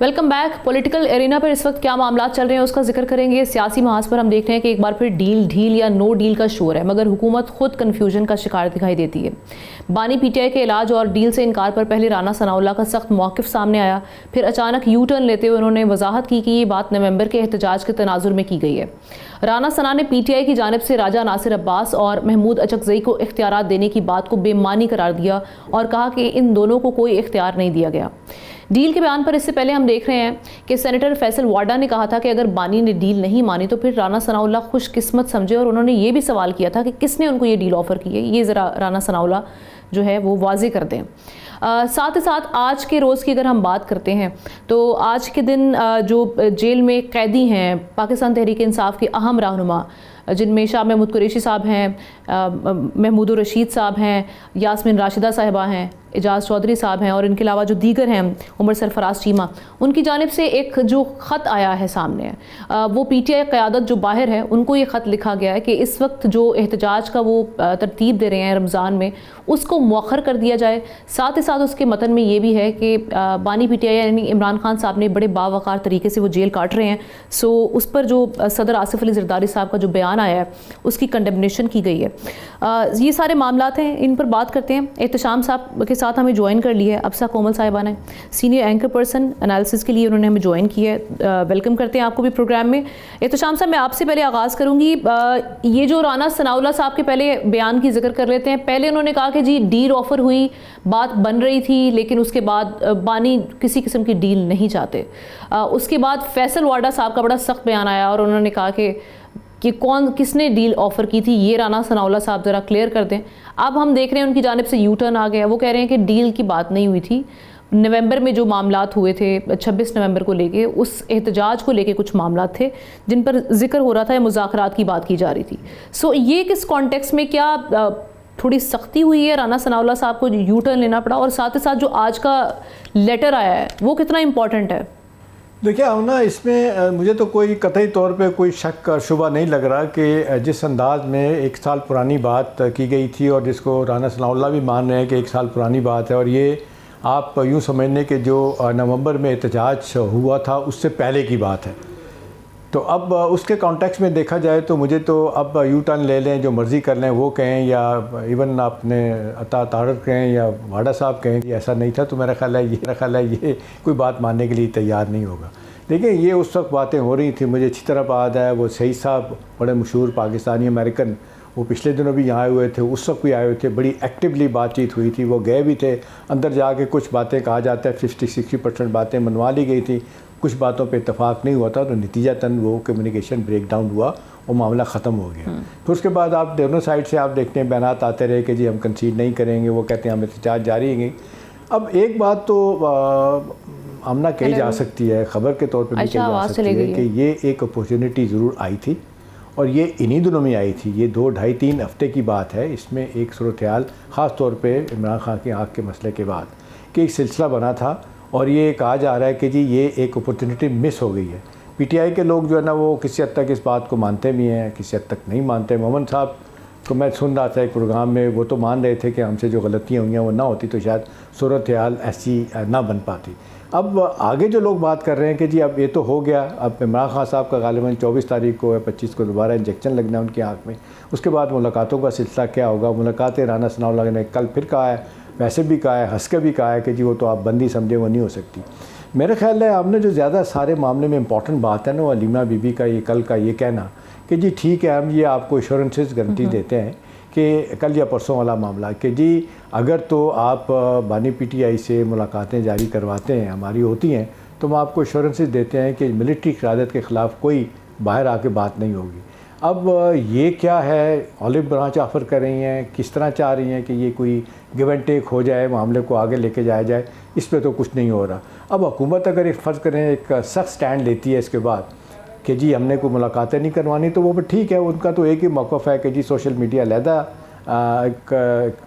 Welcome back. पॉलिटिकल एरिना पर इस वक्त क्या मामला चल रहे हैं उसका जिक्र करेंगे। सियासी महाज पर हम देख रहे हैं कि एक बार फिर डील ढील या नो डील का शोर है, मगर हुकूमत खुद कन्फ्यूजन का शिकार दिखाई देती है। बानी पीटीआई के इलाज और डील से इनकार पर पहले राना सनाउल्लाह का सख्त मौक़िफ़ सामने आया, फिर अचानक यू टर्न लेते हुए उन्होंने वजाहत की कि ये बात नवंबर के एहतजाज के तनाजुर में की गई है। राना सना ने पीटीआई की जानिब से राजा नासिर अब्बास और महमूद अचकज़ई को इख्तियारात देने की बात को बेमानी करार दिया और कहा कि इन दोनों को कोई इख्तियार नहीं दिया गया। डील के बयान पर इससे पहले हम देख रहे हैं कि सेनेटर फैसल वाडा ने कहा था कि अगर बानी ने डील नहीं मानी तो फिर राना सनाउल्लाह खुशकिस्मत समझे, और उन्होंने ये भी सवाल किया था कि किसने उनको ये डील ऑफ़र की है, ये ज़रा राना सनाउल्लाह जो है वो वाजे कर दें। साथ ही साथ आज के रोज़ की अगर हम बात करते हैं तो आज के दिन जो जेल में कैदी हैं पाकिस्तान तहरीक इंसाफ के अहम रहनुमा, जिनमें शाह महमूद कुरैशी साहब हैं, महमूद रशीद साहब हैं, यास्मीन राशिदा साहिबा हैं, एजाज चौधरी साहब हैं, और इनके अलावा जो दीगर हैं उमर सरफराज चीमा, उनकी जानिब से एक जो ख़त आया है सामने, वो पीटीआई क़यादत जो बाहर है उनको ये ख़त लिखा गया है कि इस वक्त जो एहतजाज का वो तरतीब दे रहे हैं रमज़ान में उसको मौखर कर दिया जाए। साथ ही साथ उसके मतन में ये भी है कि बानी पीटीआई यानी इमरान खान साहब ने बड़े बावकार तरीके से वो जेल काट रहे हैं, सो उस पर जो सदर आसिफ अली ज़रदारी साहब का जो बयान आया है उसकी कंडेमनेशन की गई है। ये सारे मामलात हैं, इन पर बात करते हैं। एहतिशाम साहब के साथ हमें ज्वाइन कर लिया है अब्सा कोमल साहिबा ने, सीनियर एंकर पर्सन एनालिसिस के लिए उन्होंने हमें ज्वाइन किया है। वेलकम करते हैं आपको भी प्रोग्राम में। एहतिशाम साहब मैं आपसे पहले आगाज़ करूँगी, ये जो राना सनाउल्लाह साहब के पहले बयान की जिक्र कर लेते हैं। पहले उन्होंने कहा कि जी डील ऑफ़र हुई, बात बन रही थी, लेकिन उसके बाद बानी किसी किस्म की डील नहीं चाहते। उसके बाद फैसल वाडा साहब का बड़ा सख्त बयान आया और उन्होंने कहा कि किसने डील ऑफ़र की थी ये राना सनाउल्लाह साहब ज़रा क्लियर कर दें। अब हम देख रहे हैं उनकी जानिब से यू टर्न आ गया, वो कह रहे हैं कि डील की बात नहीं हुई थी। नवंबर में जो मामलात हुए थे 26 नवंबर को लेके, उस एहतजाज को लेके कुछ मामलात थे जिन पर जिक्र हो रहा था या मुज़ाकरात की बात की जा रही थी। सो ये किस कॉन्टेक्स्ट में क्या थोड़ी सख्ती हुई है, राना सनाउल्लाह साहब को यू टर्न लेना पड़ा, और साथ ही साथ जो आज का लेटर आया है वो कितना इम्पॉर्टेंट है? देखिए ना, इसमें मुझे तो कोई कतई तौर पे कोई शक और शुबा नहीं लग रहा कि जिस अंदाज में 1 साल पुरानी बात की गई थी और जिसको राना सनाउल्लाह भी मान रहे हैं कि 1 साल पुरानी बात है, और ये आप यूँ समझने के जो नवंबर में एहतजाज हुआ था उससे पहले की बात है, तो अब उसके कॉन्टेक्स्ट में देखा जाए तो मुझे तो अब यू टर्न ले लें, जो मर्ज़ी कर लें वो कहें, या इवन आपने अता तारक कहें या वाडा साहब कहें कि ऐसा नहीं था, तो मेरा ख्याल है ये कोई बात मानने के लिए तैयार नहीं होगा। देखिए ये उस वक्त बातें हो रही थी, मुझे अच्छी तरह याद है, वो सईद साहब बड़े मशहूर पाकिस्तानी अमेरिकन, वो पिछले दिनों भी यहाँ आए हुए थे, उस वक्त भी आए हुए थे, बड़ी एक्टिवली बातचीत हुई थी, वो गए भी थे अंदर जाके, कुछ बातें कहा जाता है 50-60% बातें मनवा ली गई थी, कुछ बातों पे इत्तेफाक नहीं हुआ था, तो नतीजतन वो कम्युनिकेशन ब्रेक डाउन हुआ और मामला ख़त्म हो गया। फिर उसके बाद आप दोनों साइड से आप देखते हैं बयानात आते रहे कि जी हम कंसीड नहीं करेंगे, वो कहते हैं हम एहतजाज जारी रहेंगे। अब एक बात तो आमना कही जा सकती है, ख़बर के तौर पर भी कही जा सकती है कि ये एक अपॉर्चुनिटी ज़रूर आई थी, और ये इन्हीं दिनों में आई थी, ये 2-2.5-3 हफ्ते की बात है। इसमें एक सूरत-ए-हाल ख़ास तौर पे इमरान खान की आँख के मसले के बाद कि एक सिलसिला बना था, और ये कहा जा रहा है कि जी ये एक अपॉर्चुनिटी मिस हो गई है। पीटीआई के लोग जो है ना वो किसी हद तक इस बात को मानते भी हैं, किसी हद तक नहीं मानते। मोहम्मद साहब को मैं सुन रहा था एक प्रोग्राम में, वो तो मान रहे थे कि हमसे जो गलतियाँ हुई हैं वो ना होती तो शायद सूरत-ए-हाल ऐसी ना बन पाती। اب آگے جو لوگ بات کر رہے ہیں کہ جی اب یہ تو ہو گیا، اب عمران خان صاحب کا غالباً 24 تاریخ کو یا 25 کو دوبارہ انجیکشن لگنا ہے ان کی آنکھ میں، اس کے بعد ملاقاتوں کا سلسلہ کیا ہوگا؟ ملاقاتیں رانا ثناء اللہ نے کل پھر کہا ہے، ویسے بھی کہا ہے، ہنس کے بھی کہا ہے کہ جی وہ تو آپ بندی سمجھے، وہ نہیں ہو سکتی۔ میرے خیال ہے آپ نے جو زیادہ سارے معاملے میں امپورٹنٹ بات ہے نا وہ حلیمہ بی بی کا یہ کل کا یہ کہنا کہ جی ٹھیک ہے ہم یہ آپ کو ایشورنسز گارنٹی دیتے ہیں کہ کل یا پرسوں والا معاملہ کہ جی اگر تو آپ بانی پی ٹی آئی سے ملاقاتیں جاری کرواتے ہیں، ہماری ہوتی ہیں، تو ہم آپ کو ایشورنسز دیتے ہیں کہ ملٹری قیادت کے خلاف کوئی باہر آ کے بات نہیں ہوگی۔ اب یہ کیا ہے، اولیو برانچ آفر کر رہی ہیں، کس طرح چاہ رہی ہیں کہ یہ کوئی گیو اینڈ ٹیک ہو جائے، معاملے کو آگے لے کے جایا جائے، اس پہ تو کچھ نہیں ہو رہا۔ اب حکومت اگر ایک فرض کریں ایک سخت سٹینڈ لیتی ہے اس کے بعد کہ جی ہم نے کوئی ملاقاتیں نہیں کروانی، تو وہ ٹھیک ہے، ان کا تو ایک ہی موقف ہے کہ جی سوشل میڈیا علیحدہ ایک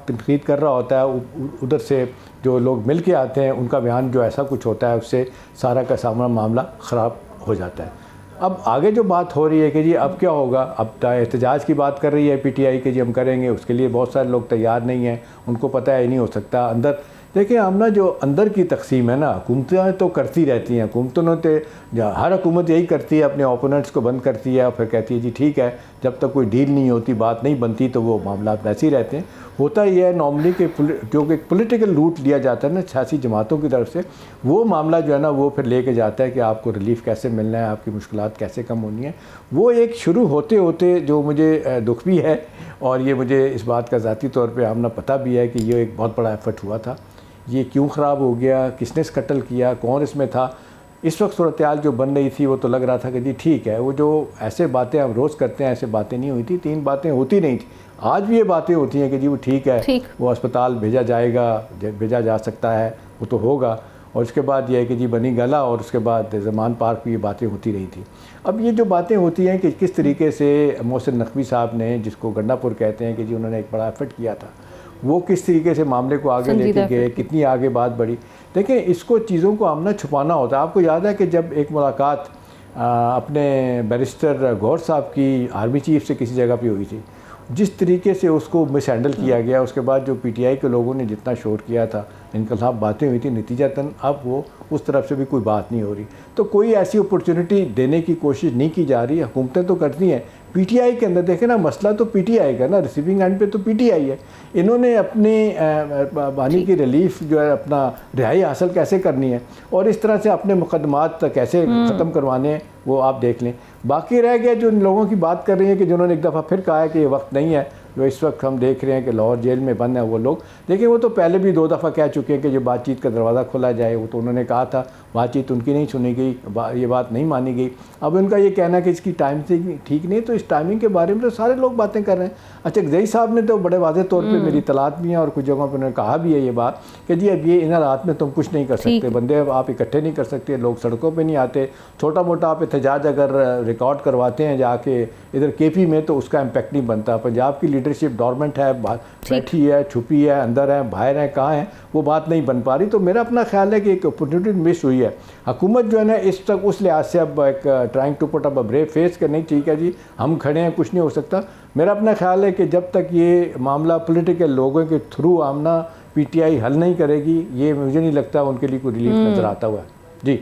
تنقید کر رہا ہوتا ہے، ادھر سے جو لوگ مل کے آتے ہیں ان کا بیان جو ایسا کچھ ہوتا ہے اس سے سارا کا سامنا معاملہ خراب ہو جاتا ہے۔ اب آگے جو بات ہو رہی ہے کہ جی اب کیا ہوگا، اب احتجاج کی بات کر رہی ہے پی ٹی آئی کہ جی ہم کریں گے، اس کے لیے بہت سارے لوگ تیار نہیں ہیں، ان کو پتہ ہے نہیں ہو سکتا۔ اندر دیکھیں آمنہ جو اندر کی تقسیم ہے نا، حکومتیں تو کرتی رہتی ہیں، حکومتوں نے ہر حکومت یہی کرتی ہے، اپنے اوپوننٹس کو بند کرتی ہے اور پھر کہتی ہے جی ٹھیک ہے، جب تک کوئی ڈیل نہیں ہوتی، بات نہیں بنتی تو وہ معاملات ویسے ہی رہتے ہیں۔ ہوتا یہ ہے نارملی کہ جو کہ پولیٹیکل روٹ لیا جاتا ہے نا سیاسی جماعتوں کی طرف سے، وہ معاملہ جو ہے نا وہ پھر لے کے جاتا ہے کہ آپ کو ریلیف کیسے ملنا ہے، آپ کی مشکلات کیسے کم ہونی ہیں۔ وہ ایک شروع ہوتے ہوتے جو مجھے دکھ بھی ہے اور یہ مجھے اس بات کا ذاتی طور پہ آمنہ پتہ بھی ہے کہ یہ ایک بہت بڑا ایفرٹ ہوا تھا، یہ کیوں خراب ہو گیا، کس نے قتل کیا، کون اس میں تھا۔ اس وقت صورتحال جو بن رہی تھی وہ تو لگ رہا تھا کہ جی ٹھیک ہے، وہ جو ایسے باتیں ہم روز کرتے ہیں ایسے باتیں نہیں ہوئی تھی، 3 باتیں ہوتی نہیں تھیں، آج بھی یہ باتیں ہوتی ہیں کہ جی وہ ٹھیک ہے، وہ اسپتال بھیجا جائے گا، بھیجا جا سکتا ہے، وہ تو ہوگا۔ اور اس کے بعد یہ ہے کہ جی بنی گلا، اور اس کے بعد زمان پارک بھی یہ باتیں ہوتی رہی تھیں۔ اب یہ جو باتیں ہوتی ہیں کہ کس طریقے سے محسن نقوی صاحب نے، جس کو گنڈا پور کہتے ہیں کہ جی انہوں نے ایک بڑا ایفرٹ کیا تھا، وہ کس طریقے سے معاملے کو آگے لے کے گئے، کتنی آگے بات بڑھی۔ دیکھیں اس کو چیزوں کو آمنا چھپانا ہوتا ہے۔ آپ کو یاد ہے کہ جب ایک ملاقات اپنے بیرسٹر گور صاحب کی آرمی چیف سے کسی جگہ پہ ہوئی تھی، جس طریقے سے اس کو مس ہینڈل کیا گیا، اس کے بعد جو پی ٹی آئی کے لوگوں نے جتنا شور کیا تھا، ان کے خلاف باتیں ہوئی تھیں، نتیجتاً اب وہ اس طرف سے بھی کوئی بات نہیں ہو رہی۔ تو کوئی ایسی اپرچونٹی دینے کی کوشش نہیں کی جا رہی، حکومتیں تو کرتی ہیں۔ پی ٹی آئی کے اندر دیکھیں نا، مسئلہ تو پی ٹی آئی کا نا، ریسیونگ اینڈ پہ تو پی ٹی آئی ہے۔ انہوں نے اپنی بانی کی ریلیف جو ہے، اپنا رہائی حاصل کیسے کرنی ہے اور اس طرح سے اپنے مقدمات کیسے ختم کروانے ہیں، وہ آپ دیکھ لیں۔ باقی رہ گیا جو ان لوگوں کی بات کر رہی ہیں کہ جنہوں نے ایک دفعہ پھر کہا ہے کہ یہ وقت نہیں ہے، جو اس وقت ہم دیکھ رہے ہیں کہ لاہور جیل میں بند ہیں وہ لوگ، دیکھیں وہ تو پہلے بھی 2 دفعہ کہہ چکے ہیں کہ جو بات چیت کا دروازہ کھولا جائے، وہ تو انہوں نے کہا تھا، بات چیت ان کی نہیں سنی گئی، یہ بات نہیں مانی گئی۔ اب ان کا یہ کہنا ہے کہ اس کی ٹائم ٹھیک نہیں، تو اس ٹائمنگ کے بارے میں تو سارے لوگ باتیں کر رہے ہیں۔ اچھا زئی صاحب نے تو بڑے واضح طور پہ میری اطلاعات بھی ہیں اور کچھ جگہوں پہ انہوں نے کہا بھی ہے یہ بات کہ جی اب یہ ان حالات میں تم کچھ نہیں کر سکتے، بندے آپ اکٹھے نہیں کر سکتے، لوگ سڑکوں پہ نہیں آتے، چھوٹا موٹا آپ احتجاج اگر ریکارڈ کرواتے ہیں جا کے ادھر کے پی میں تو اس کا امپیکٹ نہیں بنتا۔ پنجاب کی لیڈرشپ ڈورمنٹ ہے، بیٹھی ہے، چھپی ہے، اندر ہے، باہر ہیں، کہاں ہیں، وہ بات نہیں بن پا رہی۔ تو میرا اپنا خیال ہے کہ ایک اپرچونٹی مس ہوئی ہے۔ حکومت جو ہے نا اس تک اس لحاظ سے اب ایک trying to put up a brave face کہ نہیں ٹھیک ہے جی ہم کھڑے ہیں، کچھ نہیں ہو سکتا۔ میرا اپنا خیال ہے کہ جب تک یہ معاملہ پولیٹیکل لوگوں کے through Amna P T I حل نہیں کرے گی، یہ مجھے نہیں لگتا ان کے لیے کوئی ریلیف نظر آتا ہوا ہے۔ جی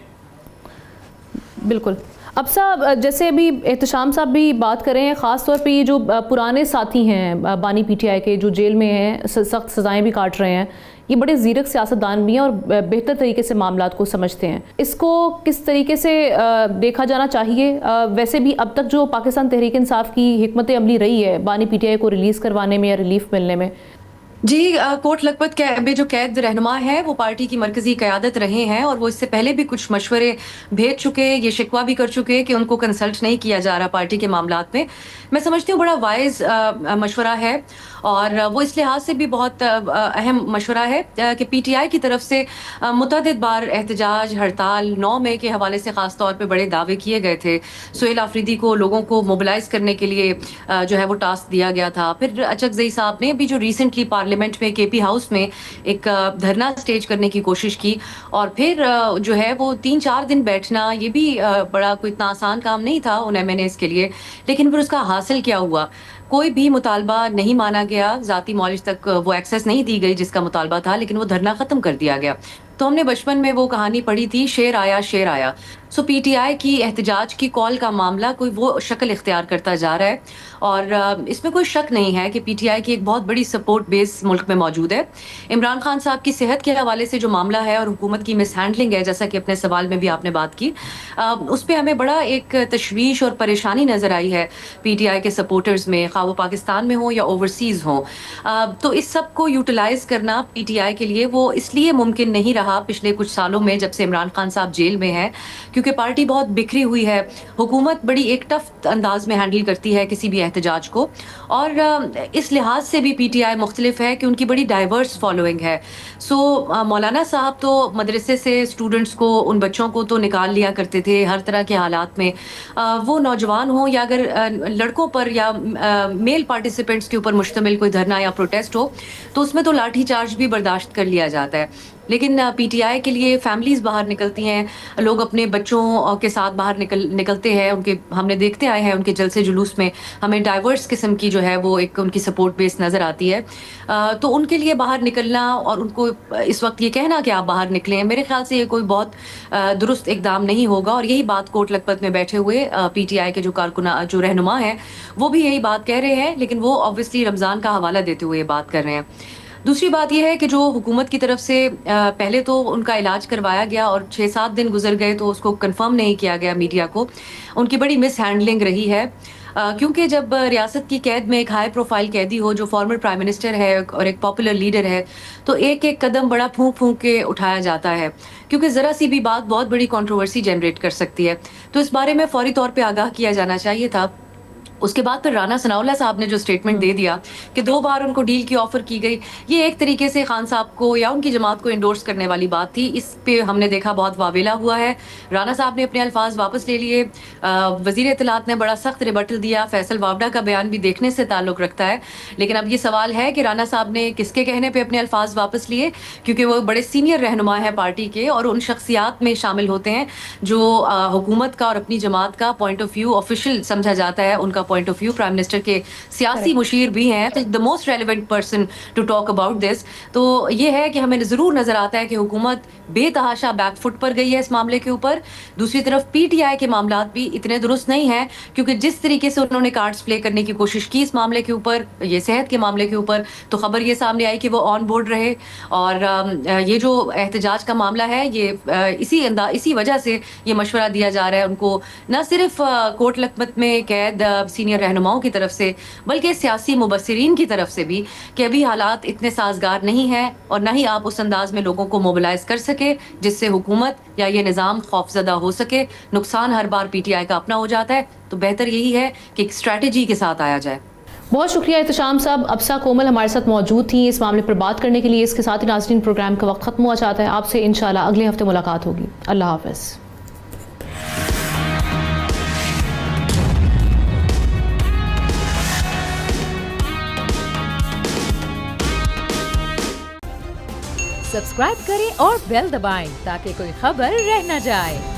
بالکل۔ اب صاحب جیسے ابھی احتشام صاحب بھی بات کر رہے ہیں، خاص طور پہ یہ جو پرانے ساتھی ہیں بانی پی ٹی آئی کے جو جیل میں ہیں، سخت سزائیں بھی کاٹ رہے ہیں، یہ بڑے زیرک سیاستدان بھی ہیں اور بہتر طریقے سے معاملات کو سمجھتے ہیں، اس کو کس طریقے سے دیکھا جانا چاہیے؟ ویسے بھی اب تک جو پاکستان تحریک انصاف کی حکمت عملی رہی ہے بانی پی ٹی آئی کو ریلیز کروانے میں یا ریلیف ملنے میں، جی کوٹ لکھپت میں جو قید رہنما ہے وہ پارٹی کی مرکزی قیادت رہے ہیں اور وہ اس سے پہلے بھی کچھ مشورے بھیج چکے، یہ شکوہ بھی کر چکے کہ ان کو کنسلٹ نہیں کیا جا رہا پارٹی کے معاملات میں۔ میں سمجھتی ہوں بڑا وائز مشورہ ہے اور وہ اس لحاظ سے بھی بہت اہم مشورہ ہے کہ پی ٹی آئی کی طرف سے متعدد بار احتجاج، ہڑتال، 9 مئی کے حوالے سے خاص طور پہ بڑے دعوے کیے گئے تھے۔ سہیل آفریدی کو لوگوں کو موبلائز کرنے کے لیے جو ہے وہ ٹاسک دیا گیا تھا۔ پھر اچکزئی صاحب نے بھی جو ریسنٹلی پارلیمنٹ میں کے پی ہاؤس میں ایک دھرنا سٹیج کرنے کی کوشش کی اور پھر جو ہے وہ 3-4 دن بیٹھنا، یہ بھی بڑا کوئی اتنا آسان کام نہیں تھا ان ایم این ایز کے لیے، لیکن پھر اس کا حاصل کیا ہوا؟ کوئی بھی مطالبہ نہیں مانا گیا، ذاتی معالج تک وہ ایکسیس نہیں دی گئی جس کا مطالبہ تھا، لیکن وہ دھرنا ختم کر دیا گیا۔ तो हमने बचपन में वो कहानी पढ़ी थी, शेर आया। सो पीटीआई की एहतजाज की कॉल का मामला कोई वो शक्ल इख्तियार करता जा रहा है, और इसमें कोई शक नहीं है कि पीटीआई की एक बहुत बड़ी सपोर्ट बेस मुल्क में मौजूद है। इमरान खान साहब की सेहत के हवाले से जो मामला है और हुकूमत की मिस हैंडलिंग है, जैसा कि अपने सवाल में भी आपने बात की, उस पर हमें बड़ा एक तशवीश और परेशानी नज़र आई है पीटीआई के सपोर्टर्स में, खा वो पाकिस्तान में हो या ओवरसीज़ हो। तो इस सब को यूटिलाइज़ करना पीटीआई के लिए वो इसलिए मुमकिन नहीं रहा पिछले कुछ सालों में, जब से इमरान खान साहब जेल में हैं, क्योंकि पार्टी बहुत बिखरी हुई है। हुकूमत बड़ी एक टफ अंदाज में हैंडल करती है किसी भी एहतजाज को, और इस लिहाज से भी पीटीआई मुख्तलिफ है कि उनकी बड़ी डाइवर्स फॉलोइंग है। सो मौलाना साहब तो मदरसे से स्टूडेंट्स को, उन बच्चों को तो निकाल लिया करते थे हर तरह के हालात में, वो नौजवान हो या अगर लड़कों पर या मेल पार्टिसिपेंट्स के ऊपर मुश्तमिल कोई धरना या प्रोटेस्ट हो तो उसमें तो लाठी चार्ज भी बर्दाश्त कर लिया जाता है। लेकिन पीटीआई के लिए फैमिलीज़ बाहर निकलती हैं, लोग अपने बच्चों के साथ बाहर निकलते हैं, उनके हमने देखते आए हैं उनके जलसे जुलूस में हमें डाइवर्स किस्म की जो है वो एक उनकी सपोर्ट बेस नज़र आती है। तो उनके लिए बाहर निकलना और उनको इस वक्त ये कहना कि आप बाहर निकलें, मेरे ख्याल से ये कोई बहुत दुरुस्त इकदाम नहीं होगा। और यही बात कोट लखपत में बैठे हुए पीटीआई के जो कारकुना, जो रहनुमा हैं, वो भी यही बात कह रहे हैं, लेकिन वो ऑब्वियसली रमज़ान का हवाला देते हुए बात कर रहे हैं। दूसरी बात यह है कि जो हुकूमत की तरफ से पहले तो उनका इलाज करवाया गया और 6-7 दिन गुजर गए तो उसको कंफर्म नहीं किया गया मीडिया को, उनकी बड़ी मिस हैंडलिंग रही है। क्योंकि जब रियासत की कैद में एक हाई प्रोफाइल कैदी हो जो फॉर्मर प्राइम मिनिस्टर है और एक पॉपुलर लीडर है, तो एक एक कदम बड़ा फूंक फूंक के उठाया जाता है, क्योंकि ज़रा सी भी बात बहुत बड़ी कंट्रोवर्सी जनरेट कर सकती है। तो इस बारे में फौरी तौर पे आगाह किया जाना चाहिए था। उसके बाद फिर राना सनाउल्लाह साहब ने जो स्टेटमेंट दे दिया कि 2 बार उनको डील की ऑफर की गई, ये एक तरीके से खान साहब को या उनकी जमात को इंडोर्स करने वाली बात थी। इस पे हमने देखा बहुत वावेला हुआ है। राना साहब ने अपने अल्फाज वापस ले लिए, वज़ीर इत्तलात ने बड़ा सख्त रिबटल दिया, फैसल वावडा का बयान भी देखने से ताल्लुक़ रखता है। लेकिन अब ये सवाल है कि राना साहब ने किसके कहने पर अपने अल्फाज वापस लिए, क्योंकि वो बड़े सीनियर रहनुमा है पार्टी के और उन शख्सियात में शामिल होते हैं जो हुकूमत का और अपनी जमात का पॉइंट ऑफ व्यू ऑफिशियल समझा जाता है, उनका point of view prime minister के सियासी मुशीर भी हैं, तो the most relevant person to talk about this. तो ये है कि हमें ज़रूर नज़र आता है कि हुकूमत बेतहाशा बैकफुट पर गई है इस मामले के ऊपर। दूसरी तरफ पीटीआई के मामलात भी इतने दुरुस्त नहीं हैं, क्योंकि जिस तरीके से उन्होंने कार्ड्स प्ले करने की कोशिश की इस मामले के ऊपर, ये सेहत के मामले के ऊपर, तो खबर ये सामने आई कि वो ऑन बोर्ड रहे। और ये जो एहतजाज का मामला है, ये इसी वजह से ये मशवरा दिया जा रहा है उनको, न सिर्फ कोट लखपत में कैद सीनियर रहनुमाओं की तरफ से, बल्कि सियासी मुबस्सिरीन की तरफ से भी, कि अभी हालात इतने साजगार नहीं हैं और ना ही आप उस अंदाज में लोगों को मोबिलाइज कर सके जिससे हुकूमत या ये निज़ाम खौफजदा हो सके। नुकसान हर बार पीटीआई का अपना हो जाता है, तो बेहतर यही है कि एक स्ट्रैटेजी के साथ आया जाए। बहुत शुक्रिया एहतशाम साहब। अब्सा कोमल हमारे साथ मौजूद थी इस मामले पर बात करने के लिए। इसके साथ ही नाज़रीन, प्रोग्राम का वक्त खत्म हुआ चाहता है। आपसे इंशाल्लाह अगले हफ्ते मुलाकात होगी। अल्लाह हाफ़िज़। सब्सक्राइब करें और बेल दबाएं ताकि कोई खबर रह न जाए।